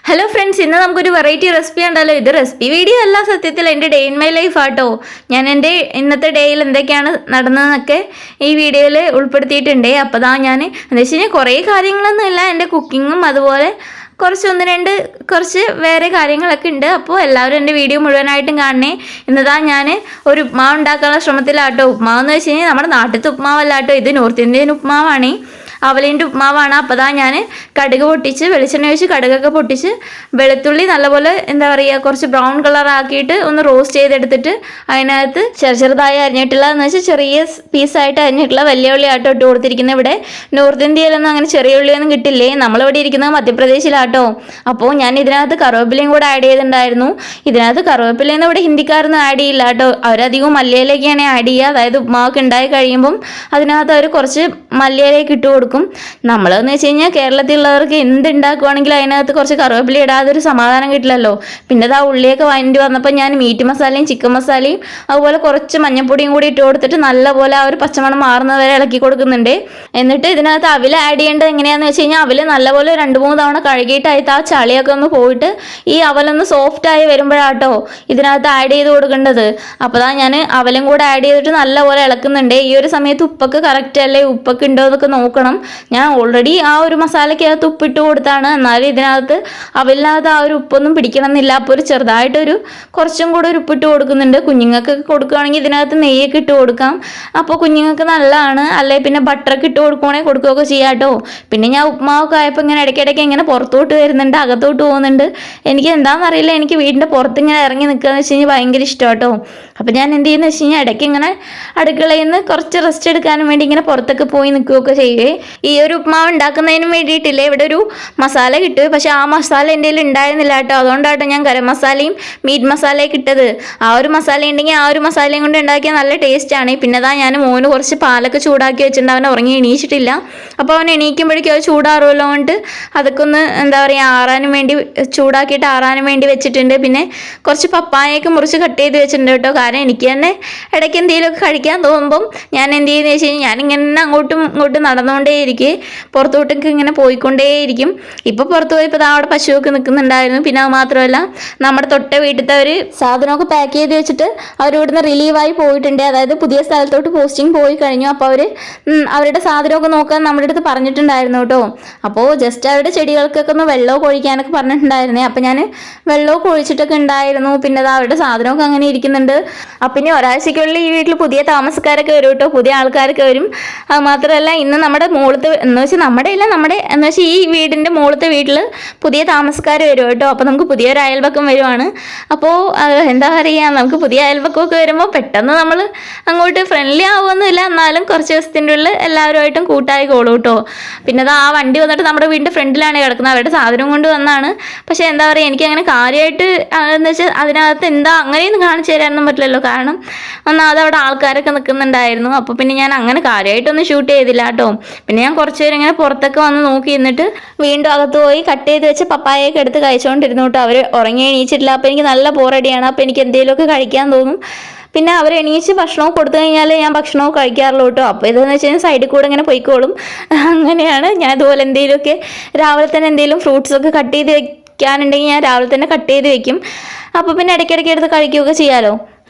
Hello friends, ഇന്ന് നമുക്കൊരു variety recipe ഉണ്ടല്ലോ. ഇത് റെസിപ്പി വീഡിയോ അല്ല, സത്യത്തിൽ എൻ്റെ ഡേ ഇൻ മൈ ലൈഫ് ആട്ടോ. ഞാൻ എൻ്റെ ഇന്നത്തെ ഡേയിൽ എന്തൊക്കെയാണ് നടന്നതെന്നൊക്കെ ഈ വീഡിയോയിൽ ഉൾപ്പെടുത്തിയിട്ടുണ്ട്. അപ്പോൾ ഞാൻ എന്താ വെച്ച് കഴിഞ്ഞാൽ കുറേ കാര്യങ്ങളൊന്നുമില്ല, എൻ്റെ കുക്കിങ്ങും അതുപോലെ കുറച്ച് വേറെ കാര്യങ്ങളൊക്കെ ഉണ്ട്. അപ്പോൾ എല്ലാവരും എൻ്റെ വീഡിയോ മുഴുവനായിട്ടും കാണണേ. ഇന്നതാ ഞാൻ ഒരു ഉപ്മാവ് ഉണ്ടാക്കാനുള്ള ശ്രമത്തിലാട്ടോ. ഉപ്മാവ് എന്ന് വെച്ച് കഴിഞ്ഞാൽ നമ്മുടെ നാട്ടിലത്തെ ഉപ്മാവല്ലാട്ടോ, ഇത് നോർത്ത് ഇന്ത്യൻ ഉപ്മാവാണ്, അവലിൻ്റെ ഉപ്മാവാണ്. അപ്പോൾ ഞാൻ കടുക് പൊട്ടിച്ച് വെളിച്ചെണ്ണ ഒഴിച്ച് കടുകൊക്കെ പൊട്ടിച്ച് വെളുത്തുള്ളി നല്ലപോലെ എന്താ പറയുക കുറച്ച് ബ്രൗൺ കളർ ആക്കിയിട്ട് ഒന്ന് റോസ്റ്റ് ചെയ്തെടുത്തിട്ട് അതിനകത്ത് ചെറുതായി അരിഞ്ഞിട്ടുള്ള എന്ന് വെച്ചാൽ ചെറിയ പീസായിട്ട് അരിഞ്ഞിട്ടുള്ള വലിയ ഉള്ളി ആട്ടോ ഇട്ട് കൊടുത്തിരിക്കുന്നത്. ഇവിടെ നോർത്ത് ഇന്ത്യയിലൊന്നും അങ്ങനെ ചെറിയ ഉള്ളിയൊന്നും കിട്ടില്ലേ, നമ്മളിവിടെ ഇരിക്കുന്നത് മധ്യപ്രദേശിലാട്ടോ. അപ്പോൾ ഞാൻ ഇതിനകത്ത് കറിവേപ്പിലയും കൂടെ ആഡ് ചെയ്തിട്ടുണ്ടായിരുന്നു. ഇതിനകത്ത് കറിവേപ്പിലയൊന്നും ഇവിടെ ഹിന്ദിക്കാരൊന്നും ആഡ് ചെയ്യില്ല കേട്ടോ, അവരധികവും മല്ലിയിലേക്കാണ് ആഡ് ചെയ്യുക. അതായത് ഉപ്മാവൊക്കെ ഉണ്ടായി കഴിയുമ്പം അതിനകത്ത് അവർ കുറച്ച് മല്ലിയിലേക്ക് ഇട്ട് കൊടുക്കും. നമ്മളെന്ന് വെച്ച് കഴിഞ്ഞാൽ കേരളത്തിലുള്ളവർക്ക് എന്തുണ്ടാക്കുവാണെങ്കിലും അതിനകത്ത് കുറച്ച് കറിവേപ്പില ഇടാതെ ഒരു സമാധാനം കിട്ടില്ലല്ലോ. പിന്നെ ആ ഉള്ളിയൊക്കെ വഴണ്ടി വന്നപ്പോൾ ഞാൻ മീറ്റ് മസാലയും ചിക്കൻ മസാലയും അതുപോലെ കുറച്ച് മഞ്ഞൾപ്പൊടിയും കൂടി ഇട്ട് കൊടുത്തിട്ട് നല്ലപോലെ ആ ഒരു പച്ചമണം മാറുന്നത് വരെ ഇളക്കി കൊടുക്കുന്നുണ്ട്. എന്നിട്ട് ഇതിനകത്ത് അവിൽ ആഡ് ചെയ്യേണ്ടത് എങ്ങനെയാണെന്ന് വെച്ച് കഴിഞ്ഞാൽ അവിൽ നല്ലപോലെ 2-3 തവണ കഴുകിയിട്ട് അതിൽ ആ ചളിയൊക്കെ ഒന്ന് പോയിട്ട് ഈ അവലൊന്ന് സോഫ്റ്റായി വരുമ്പോഴാട്ടോ ഇതിനകത്ത് ആഡ് ചെയ്ത് കൊടുക്കേണ്ടത്. അപ്പോൾ ഞാൻ അവലും കൂടെ ആഡ് ചെയ്തിട്ട് നല്ലപോലെ ഇളക്കുന്നുണ്ട്. ഈ ഒരു സമയത്ത് ഉപ്പൊക്കെ കറക്റ്റ് അല്ലേ, ഉപ്പൊക്കെ ഉണ്ടോ എന്നൊക്കെ നോക്കണം. ഞാൻ ഓൾറെഡി ആ ഒരു മസാലയ്ക്കകത്ത് ഉപ്പിട്ട് കൊടുത്താണ്, എന്നാലും ഇതിനകത്ത് അവലിനകത്ത് ആ ഒരു ഉപ്പൊന്നും പിടിക്കണമെന്നില്ല. അപ്പോൾ ഒരു ചെറുതായിട്ടൊരു കുറച്ചും കൂടെ ഒരു ഉപ്പിട്ട് കൊടുക്കുന്നുണ്ട്. കുഞ്ഞുങ്ങൾക്കൊക്കെ കൊടുക്കുകയാണെങ്കിൽ ഇതിനകത്ത് നെയ്യൊക്കെ ഇട്ട് കൊടുക്കാം, അപ്പോൾ കുഞ്ഞുങ്ങൾക്ക് നല്ലതാണ്. അല്ലെ പിന്നെ ബട്ടറൊക്കെ ഇട്ട് കൊടുക്കുകയാണെങ്കിൽ കൊടുക്കുകയൊക്കെ ചെയ്യാം കേട്ടോ. പിന്നെ ഞാൻ ഉപ്മാവൊക്കെ ആയപ്പോൾ ഇങ്ങനെ ഇടയ്ക്കിടയ്ക്ക് ഇങ്ങനെ പുറത്തോട്ട് വരുന്നുണ്ട്, അകത്തോട്ട് പോകുന്നുണ്ട്. എനിക്ക് എന്താണെന്നറിയില്ല, എനിക്ക് വീടിൻ്റെ പുറത്ത് ഇങ്ങനെ ഇറങ്ങി നിൽക്കുകയെന്ന് വെച്ച് കഴിഞ്ഞാൽ ഭയങ്കര ഇഷ്ടം കേട്ടോ. അപ്പോൾ ഞാൻ എന്ത് ചെയ്യുന്നത് വെച്ച് കഴിഞ്ഞാൽ ഇടയ്ക്ക് ഇങ്ങനെ അടുക്കളയിൽ നിന്ന് കുറച്ച് റെസ്റ്റ് എടുക്കാനും വേണ്ടി ഇങ്ങനെ പുറത്തൊക്കെ പോയി നിൽക്കുകയൊക്കെ ചെയ്യുവേ. ഈ ഒരു ഉപ്മാവ് ഉണ്ടാക്കുന്നതിന് വേണ്ടിയിട്ടില്ലേ ഇവിടെ ഒരു മസാല കിട്ടും, പക്ഷെ ആ മസാല എൻ്റെ കയ്യിൽ ഉണ്ടായിരുന്നില്ല കേട്ടോ. അതുകൊണ്ടാട്ടോ ഞാൻ ഗരം മസാലയും മീറ്റ് മസാലയൊക്കെ ഇട്ടത്. ആ ഒരു മസാല ഉണ്ടെങ്കിൽ ആ ഒരു മസാലയും കൊണ്ട് ഉണ്ടാക്കിയാൽ നല്ല ടേസ്റ്റാണ്. പിന്നെ ഞാൻ മോന് കുറച്ച് പാലൊക്കെ ചൂടാക്കി വെച്ചിട്ടുണ്ട്, അവൻ ഉറങ്ങി എണീച്ചിട്ടില്ല. അപ്പോൾ അവൻ എണീക്കുമ്പോഴേക്കും അത് ചൂടാറുമല്ലോ കൊണ്ട് അതൊക്കെ ഒന്ന് എന്താ പറയുക ചൂടാക്കിയിട്ട് ആറാനും വേണ്ടി വെച്ചിട്ടുണ്ട്. പിന്നെ കുറച്ച് പപ്പായയൊക്കെ മുറിച്ച് കട്ട് ചെയ്ത് വെച്ചിട്ടുണ്ട് കേട്ടോ. കാരണം എനിക്ക് തന്നെ ഇടയ്ക്ക് എന്തെങ്കിലുമൊക്കെ കഴിക്കാൻ തോന്നുമ്പം ഞാൻ എന്ത് ചെയ്യുന്നത് വെച്ച് കഴിഞ്ഞാൽ ഞാനിങ്ങനെ അങ്ങോട്ടും ഇങ്ങോട്ടും നടന്നുകൊണ്ടേയിരിക്കും, പുറത്തോട്ടൊക്കെ ഇങ്ങനെ പോയിക്കൊണ്ടേയിരിക്കും. ഇപ്പോൾ പുറത്ത് പോയപ്പോൾ അവിടെ പശുവൊക്കെ നിൽക്കുന്നുണ്ടായിരുന്നു. പിന്നെ അത് മാത്രമല്ല നമ്മുടെ തൊട്ട വീട്ടിലത്തെ ഒരു സാധനമൊക്കെ പാക്ക് ചെയ്ത് വെച്ചിട്ട് അവരിവിടുന്ന് റിലീവായി പോയിട്ടുണ്ട്. അതായത് പുതിയ സ്ഥലത്തോട്ട് പോസ്റ്റിംഗ് പോയി കഴിഞ്ഞു. അപ്പോൾ അവരുടെ സാധനമൊക്കെ നോക്കാൻ നമ്മുടെ അടുത്ത് പറഞ്ഞിട്ടുണ്ടായിരുന്നു കേട്ടോ. അപ്പോൾ ജസ്റ്റ് അവരുടെ ചെടികൾക്കൊക്കെ ഒന്ന് വെള്ളമൊക്കെ ഒഴിക്കാനൊക്കെ പറഞ്ഞിട്ടുണ്ടായിരുന്നേ. അപ്പോൾ ഞാൻ വെള്ളമൊക്കെ ഒഴിച്ചിട്ടൊക്കെ ഉണ്ടായിരുന്നു. പിന്നെ അവരുടെ സാധനമൊക്കെ അങ്ങനെ ഇരിക്കുന്നുണ്ട്. അപ്പം ഇനി ഒരാഴ്ചയ്ക്കുള്ളിൽ ഈ വീട്ടിൽ പുതിയ താമസക്കാരൊക്കെ വരും കേട്ടോ, പുതിയ ആൾക്കാരൊക്കെ വരും. അത് മാത്രമല്ല ഇന്ന് നമ്മുടെ മുകളിലത്തെ എന്ന് വെച്ചാൽ ഈ വീടിൻ്റെ മുകളിലത്തെ വീട്ടിൽ പുതിയ താമസക്കാർ വരും കേട്ടോ. അപ്പോൾ നമുക്ക് പുതിയൊരു അയൽപക്കം വരുവാണ്. അപ്പോൾ എന്താ പറയുക, നമുക്ക് പുതിയ അയൽപക്കമൊക്കെ വരുമ്പോൾ പെട്ടെന്ന് നമ്മൾ അങ്ങോട്ട് ഫ്രണ്ട്ലി ആവുമൊന്നുമില്ല, എന്നാലും കുറച്ച് ദിവസത്തിൻ്റെ ഉള്ളിൽ എല്ലാവരുമായിട്ടും കൂട്ടായിക്കോളൂ കേട്ടോ. പിന്നെ ആ വണ്ടി വന്നിട്ട് നമ്മുടെ വീടിൻ്റെ ഫ്രണ്ടിലാണ് കിടക്കുന്നത്, അവരുടെ സാധനം കൊണ്ട് വന്നാണ്. പക്ഷേ എന്താ പറയുക, എനിക്ക് അങ്ങനെ കാര്യമായിട്ട് എന്ന് വെച്ചാൽ അതിനകത്ത് അങ്ങനെയൊന്നും കാണിച്ചു തരാനൊന്നും പറ്റില്ലല്ലോ, കാരണം ഒന്നാമത് അവിടെ ആൾക്കാരൊക്കെ നിൽക്കുന്നുണ്ടായിരുന്നു. അപ്പോൾ പിന്നെ ഞാൻ അങ്ങനെ കാര്യമായിട്ടൊന്നും ഷൂട്ട് ചെയ്തില്ല കേട്ടോ. പിന്നെ ഞാൻ കുറച്ച് പേര് ഇങ്ങനെ പുറത്തൊക്കെ വന്ന് നോക്കി എന്നിട്ട് വീണ്ടും അകത്ത് പോയി കട്ട് ചെയ്ത് വെച്ച് പപ്പായൊക്കെ എടുത്ത് കഴിച്ചുകൊണ്ടിരുന്നു കേട്ടോ. അവർ ഉറങ്ങി എണീച്ചിട്ടില്ല. അപ്പോൾ എനിക്ക് നല്ല ബോറടിയാണ്. അപ്പോൾ എനിക്ക് എന്തെങ്കിലുമൊക്കെ കഴിക്കാൻ തോന്നും. പിന്നെ അവർ എണീച്ച് ഭക്ഷണവും കൊടുത്തു കഴിഞ്ഞാൽ ഞാൻ ഭക്ഷണവും കഴിക്കാറുള്ളൂ കേട്ടോ. അപ്പോൾ ഇതെന്ന് വെച്ച് കഴിഞ്ഞാൽ സൈഡിൽ കൂടെ ഇങ്ങനെ പോയിക്കോളും. അങ്ങനെയാണ്. ഞാൻ ഇതുപോലെ എന്തെങ്കിലുമൊക്കെ രാവിലെ തന്നെ എന്തെങ്കിലും ഫ്രൂട്ട്സൊക്കെ കട്ട് ചെയ്ത് വെക്കാനുണ്ടെങ്കിൽ ഞാൻ രാവിലെ തന്നെ കട്ട് ചെയ്ത് വെക്കും. അപ്പോൾ പിന്നെ ഇടയ്ക്കിടയ്ക്ക് എടുത്ത് കഴിക്കുകയൊക്കെ ചെയ്യാമല്ലോ.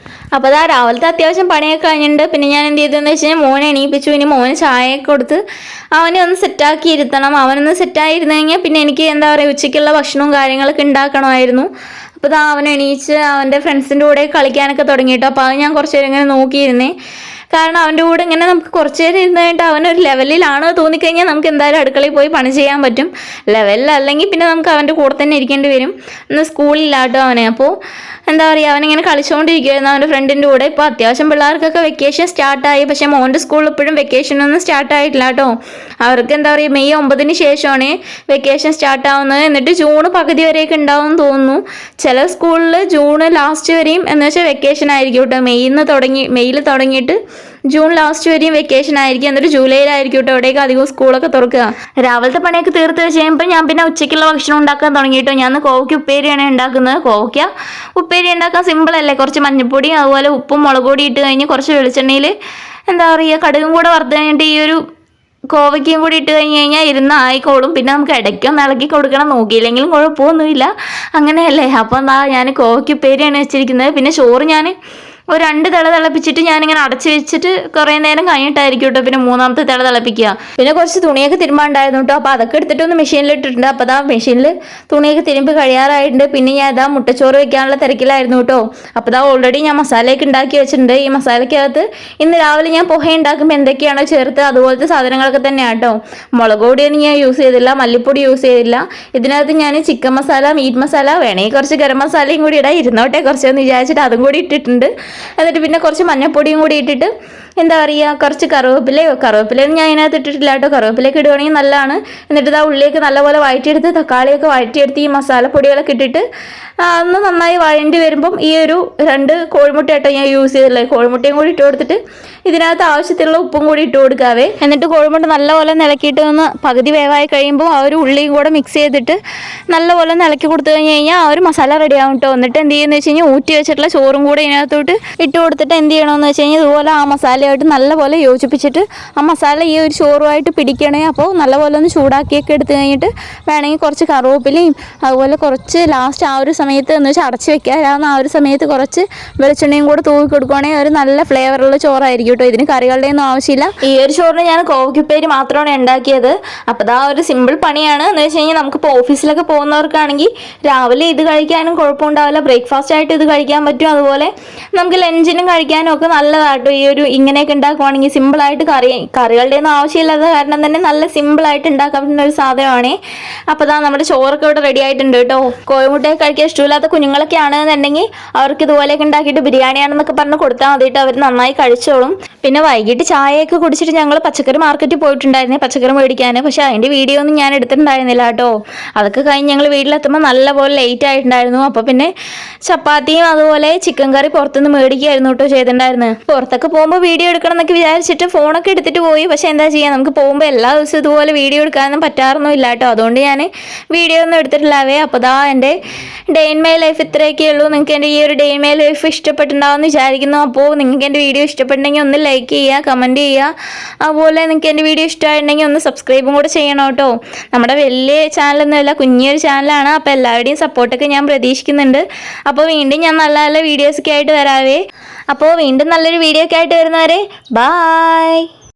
അപ്പോൾ രാവിലത്തെ അത്യാവശ്യം പണിയൊക്കെ കഴിഞ്ഞിട്ടുണ്ട്. പിന്നെ ഞാൻ എന്ത് ചെയ്തതെന്ന് വെച്ച് കഴിഞ്ഞാൽ മോനെ എണീപ്പിച്ചു. ഇനി മോന് ചായയൊക്കെ കൊടുത്ത് അവനെ ഒന്ന് സെറ്റാക്കി ഇരുത്തണം. അവനൊന്ന് സെറ്റായി ഇരുന്ന് കഴിഞ്ഞാൽ പിന്നെ എനിക്ക് എന്താ പറയുക ഉച്ചയ്ക്കുള്ള ഭക്ഷണവും കാര്യങ്ങളൊക്കെ ഉണ്ടാക്കണമായിരുന്നു. അപ്പോൾ അവൻ എണീച്ച് അവൻ്റെ ഫ്രണ്ട്സിൻ്റെ കൂടെ കളിക്കാനൊക്കെ തുടങ്ങിയിട്ടോ. അപ്പോൾ അത് ഞാൻ കുറച്ച് നേരം ഇങ്ങനെ നോക്കിയിരുന്നേ. കാരണം അവൻ്റെ കൂടെ ഇങ്ങനെ നമുക്ക് കുറച്ച് നേരം ഇരുന്ന് കഴിഞ്ഞിട്ട് അവനൊരു ലെവലിലാണോ തോന്നിക്കഴിഞ്ഞാൽ നമുക്ക് എന്തായാലും അടുക്കളയിൽ പോയി പണി ചെയ്യാൻ പറ്റും. ലെവലിലല്ലെങ്കിൽ പിന്നെ നമുക്ക് അവൻ്റെ കൂടെ തന്നെ ഇരിക്കേണ്ടി വരും. ഇന്ന് സ്കൂളിലാട്ടോ അവനെ. അപ്പോൾ എന്താ പറയുക, അവനിങ്ങനെ കളിച്ചുകൊണ്ടിരിക്കുമായിരുന്നു അവൻ്റെ ഫ്രണ്ടിൻ്റെ കൂടെ. ഇപ്പോൾ അത്യാവശ്യം പിള്ളേർക്കൊക്കെ വെക്കേഷൻ സ്റ്റാർട്ടായി. പക്ഷേ മോൻ്റെ സ്കൂളിൽ ഇപ്പോഴും വെക്കേഷനൊന്നും സ്റ്റാർട്ടായിട്ടില്ല കേട്ടോ. അവർക്ക് എന്താ പറയുക മെയ് 9 ശേഷമാണ് വെക്കേഷൻ സ്റ്റാർട്ടാവുന്നത്. എന്നിട്ട് ജൂൺ പകുതി വരെയൊക്കെ ഉണ്ടാവും എന്ന് തോന്നുന്നു. ചില സ്കൂളിൽ ജൂൺ ലാസ്റ്റ് വരെയും എന്ന് വെച്ചാൽ വെക്കേഷൻ ആയിരിക്കും കേട്ടോ. മെയ്യിൽ തുടങ്ങിയിട്ട് ജൂൺ ലാസ്റ്റ് വരെയും വെക്കേഷൻ ആയിരിക്കും. എന്നിട്ട് ജൂലൈയിലായിരിക്കും കേട്ടോ എവിടെയൊക്കെ അധികം സ്കൂളൊക്കെ തുറക്കുക. രാവിലത്തെ പണിയൊക്കെ തീർത്ത് വെച്ച് കഴിയുമ്പോൾ ഞാൻ പിന്നെ ഉച്ചയ്ക്കുള്ള ഭക്ഷണം ഉണ്ടാക്കാൻ തുടങ്ങിയിട്ടോ. ഞാൻ കോവയ്ക്ക് ഉപ്പേരിയാണ് ഉണ്ടാക്കുന്നത്. കോവയ്ക്ക ഉപ്പേരി ഉണ്ടാക്കാൻ സിമ്പിളല്ലേ, കുറച്ച് മഞ്ഞൾപ്പൊടി അതുപോലെ ഉപ്പും മുളക് പൊടി ഇട്ട് കഴിഞ്ഞ് കുറച്ച് വെളിച്ചെണ്ണയിൽ എന്താ പറയുക കടുകും കൂടെ വറുത്ത് കഴിഞ്ഞിട്ട് ഈ ഒരു കോവയ്ക്കും കൂടി ഇട്ട് കഴിഞ്ഞ് കഴിഞ്ഞാൽ ഇരുന്ന് ആയിക്കോളും. പിന്നെ നമുക്ക് ഇടയ്ക്കൊന്ന് ഇളക്കി കൊടുക്കണം, നോക്കിയില്ലെങ്കിലും കുഴപ്പമൊന്നുമില്ല, അങ്ങനെയല്ലേ. അപ്പം എന്താ ഞാൻ കോവയ്ക്ക് ഉപ്പേരിയാണ് വെച്ചിരിക്കുന്നത്. പിന്നെ ചോറ് ഞാൻ ഒരു 2 തിള തിളപ്പിച്ചിട്ട് ഞാനിങ്ങനെ അടച്ചു വെച്ചിട്ട് കുറേ നേരം കഴിഞ്ഞിട്ടായിരിക്കും കേട്ടോ പിന്നെ 3ാമത്തെ തിള തിളപ്പിക്കുക. പിന്നെ കുറച്ച് തുണിയൊക്കെ തിരുമ്പാണ്ടായിരുന്നു കേട്ടോ. അപ്പോൾ അതൊക്കെ എടുത്തിട്ടൊന്ന് മെഷീനിൽ ഇട്ടിട്ടുണ്ട്. അപ്പോൾ അതാ മെഷീനിൽ തുണിയൊക്കെ തിരുമ്പി കഴിയാറായിട്ടുണ്ട്. പിന്നെ ഞാൻ ഇതാ മുട്ടച്ചോറ് വെക്കാനുള്ള തിരക്കിലായിരുന്നു കേട്ടോ. അപ്പോൾ ഇതാ ഓൾറെഡി ഞാൻ മസാലയൊക്കെ ഉണ്ടാക്കി വെച്ചിട്ടുണ്ട്. ഈ മസാലയ്ക്കകത്ത് ഇന്ന് രാവിലെ ഞാൻ പുഹ ഉണ്ടാക്കുമ്പോൾ എന്തൊക്കെയാണോ ചേർത്ത് അതുപോലത്തെ സാധനങ്ങളൊക്കെ തന്നെയാണ് കേട്ടോ. മുളക് പൊടിയൊന്നും ഞാൻ യൂസ് ചെയ്തില്ല, മല്ലിപ്പൊടി യൂസ് ചെയ്തില്ല. ഇതിനകത്ത് ഞാൻ ചിക്കൻ മസാല, മീറ്റ് മസാല, വേണമെങ്കിൽ കുറച്ച് ഗരം മസാലയും കൂടി ഇടാം, ഇരുന്നോട്ടെ കുറച്ചൊന്ന് വിചാരിച്ചിട്ട് അതും കൂടി ഇട്ടിട്ടുണ്ട്. എന്നിട്ട് പിന്നെ കുറച്ച് മഞ്ഞപ്പൊടിയും കൂടി ഇട്ടിട്ട് എന്താ പറയുക, കുറച്ച് കറുവേപ്പിലയൊന്നും ഞാൻ അതിനകത്ത് ഇട്ടിട്ടില്ല കേട്ടോ. കറുവേപ്പിലയൊക്കെ ഇടുകയാണെങ്കിൽ നല്ലതാണ്. എന്നിട്ട് ഇതാ ഉള്ളിലേക്ക് നല്ലപോലെ വഴറ്റിയെടുത്ത് തക്കാളിയൊക്കെ വഴറ്റിയെടുത്ത് ഈ മസാലപ്പൊടികളൊക്കെ ഇട്ടിട്ട് ഒന്ന് നന്നായി വഴണ്ടി വരുമ്പം ഈ ഒരു 2 കോഴിമുട്ട കേട്ടോ ഞാൻ യൂസ് ചെയ്തിട്ടുള്ളത്. കോഴിമുട്ടയും കൂടി ഇട്ട് കൊടുത്തിട്ട് ഇതിനകത്ത് ആവശ്യത്തിനുള്ള ഉപ്പും കൂടി ഇട്ട് കൊടുക്കാവേ. എന്നിട്ട് കോഴിമുട്ട നല്ലപോലെ നിലക്കിയിട്ട് ഒന്ന് പകുതി വേവായി കഴിയുമ്പോൾ ആ ഒരു ഉള്ളിയും കൂടെ മിക്സ് ചെയ്തിട്ട് നല്ലപോലെ നിലക്കി കൊടുത്തു കഴിഞ്ഞ് കഴിഞ്ഞാൽ ആ ഒരു മസാല റെഡി ആവും കേട്ടോ. എന്നിട്ട് എന്ത് ചെയ്യുന്നത് വെച്ച് കഴിഞ്ഞാൽ ഊറ്റി വെച്ചിട്ടുള്ള ചോറും കൂടെ ഇതിനകത്തോട്ട് ഇട്ട് കൊടുത്തിട്ട് എന്ത് ചെയ്യണമെന്ന് വെച്ച് കഴിഞ്ഞാൽ ഇതുപോലെ ആ മസാലയായിട്ട് നല്ലപോലെ യോജിപ്പിച്ചിട്ട് ആ മസാല ഈ ഒരു ചോറുമായിട്ട് പിടിക്കണേ. അപ്പോൾ നല്ലപോലെ ഒന്ന് ചൂടാക്കിയൊക്കെ എടുത്ത് കഴിഞ്ഞിട്ട് വേണമെങ്കിൽ കുറച്ച് കറിവേപ്പിലയും അതുപോലെ കുറച്ച് ലാസ്റ്റ് ആ ഒരു സമയത്ത് എന്ന് വെച്ചാൽ അടച്ച് വെക്കാറാവുന്ന ആ ഒരു സമയത്ത് കുറച്ച് വെളിച്ചെണ്ണയും കൂടെ തൂക്കി കൊടുക്കുകയാണെങ്കിൽ ഒരു നല്ല ഫ്ലേവറുള്ള ചോറായിരിക്കും കേട്ടോ. ഇതിന് കറികളുടെ ഒന്നും ആവശ്യമില്ല. ഈ ഒരു ചോറിന് ഞാൻ കോവയ്ക്കുപ്പേരി മാത്രമാണ് ഉണ്ടാക്കിയത്. അപ്പോൾ അതാ ഒരു സിമ്പിൾ പണിയാണ് എന്ന് വെച്ച് കഴിഞ്ഞാൽ നമുക്കിപ്പോൾ ഓഫീസിലൊക്കെ പോകുന്നവർക്കാണെങ്കിൽ രാവിലെ ഇത് കഴിക്കാനും കുഴപ്പമുണ്ടാവില്ല, ബ്രേക്ക്ഫാസ്റ്റ് ആയിട്ട് ഇത് കഴിക്കാൻ പറ്റും. അതുപോലെ നമുക്ക് ലഞ്ചിനും കഴിക്കാനും ഒക്കെ നല്ലതാട്ടോ. ഈ ഒരു ഇങ്ങനെയൊക്കെ ഉണ്ടാക്കുവാണെങ്കിൽ സിമ്പിളായിട്ട് കറികളുടെ ഒന്നും ആവശ്യമില്ലാത്ത കാരണം തന്നെ നല്ല സിമ്പിളായിട്ട് ഉണ്ടാക്കാൻ പറ്റുന്ന ഒരു സാധനമാണ്. അപ്പോൾ അതാ നമ്മുടെ ചോറൊക്കെ ഇവിടെ റെഡി ആയിട്ടുണ്ട് കേട്ടോ. കോഴിമുട്ടയൊക്കെ കഴിക്കാൻ ഇഷ്ടമില്ലാത്ത കുഞ്ഞുങ്ങളൊക്കെ ആണെന്നുണ്ടെങ്കിൽ അവർക്ക് ഇതുപോലെയൊക്കെ ഉണ്ടാക്കിയിട്ട് ബിരിയാണിയാണെന്നൊക്കെ പറഞ്ഞ് കൊടുത്താൽ മതിയിട്ട് അവർ നന്നായി കഴിച്ചോളും. പിന്നെ വൈകിട്ട് ചായയൊക്കെ കുടിച്ചിട്ട് ഞങ്ങൾ പച്ചക്കറി മാർക്കറ്റിൽ പോയിട്ടുണ്ടായിരുന്നേ പച്ചക്കറി മേടിക്കാൻ. പക്ഷെ അതിൻ്റെ വീഡിയോ ഒന്നും ഞാൻ എടുത്തിട്ടുണ്ടായിരുന്നില്ല കേട്ടോ. അതൊക്കെ കഴിഞ്ഞ് ഞങ്ങൾ വീട്ടിലെത്തുമ്പോൾ നല്ലപോലെ ലേറ്റ് ആയിട്ടുണ്ടായിരുന്നു. അപ്പോൾ പിന്നെ ചപ്പാത്തിയും അതുപോലെ ചിക്കൻ കറി പുറത്തുനിന്ന് മേടിക്കുകയായിരുന്നു കേട്ടോ ചെയ്തിട്ടുണ്ടായിരുന്നു. പുറത്തൊക്കെ പോകുമ്പോൾ വീഡിയോ എടുക്കണം എന്നൊക്കെ വിചാരിച്ചിട്ട് ഫോണൊക്കെ എടുത്തിട്ട് പോയി. പക്ഷെ എന്താ ചെയ്യുക, നമുക്ക് പോകുമ്പോൾ എല്ലാ ദിവസവും ഇതുപോലെ വീഡിയോ എടുക്കാനൊന്നും പറ്റാറൊന്നുമില്ല കേട്ടോ. അതുകൊണ്ട് ഞാൻ വീഡിയോ ഒന്നും എടുത്തിട്ടില്ലാവേ. അപ്പോൾ ദാ എൻ്റെ ഡേ ഇൻ മൈ ലൈഫ് ഇത്രയൊക്കെ ഉള്ളൂ. നിങ്ങൾക്ക് എൻ്റെ ഈ ഒരു ഡേ ഇൻ മൈ ലൈഫ് ഇഷ്ടപ്പെട്ടുണ്ടാവുമെന്ന് വിചാരിക്കുന്നു. അപ്പോൾ നിങ്ങൾക്ക് എൻ്റെ വീഡിയോ ഇഷ്ടപ്പെട്ടുണ്ടെങ്കിൽ ഒന്ന് ലൈക്ക് ചെയ്യുക, കമൻറ്റ് ചെയ്യുക. അതുപോലെ നിങ്ങൾക്ക് എൻ്റെ വീഡിയോ ഇഷ്ടമായിട്ടുണ്ടെങ്കിൽ ഒന്ന് സബ്സ്ക്രൈബും കൂടെ ചെയ്യണം കേട്ടോ. നമ്മുടെ വലിയ ചാനലൊന്നുമല്ല, കുഞ്ഞൊരു ചാനലാണ്. അപ്പോൾ എല്ലാവരുടെയും സപ്പോർട്ടൊക്കെ ഞാൻ പ്രതീക്ഷിക്കുന്നുണ്ട്. അപ്പോൾ വീണ്ടും ഞാൻ നല്ല നല്ല വീഡിയോസൊക്കെ ആയിട്ട് വരാവേ. അപ്പോൾ വീണ്ടും നല്ലൊരു വീഡിയോ ഒക്കെ ആയിട്ട് വരുന്നവരെ ബായ്.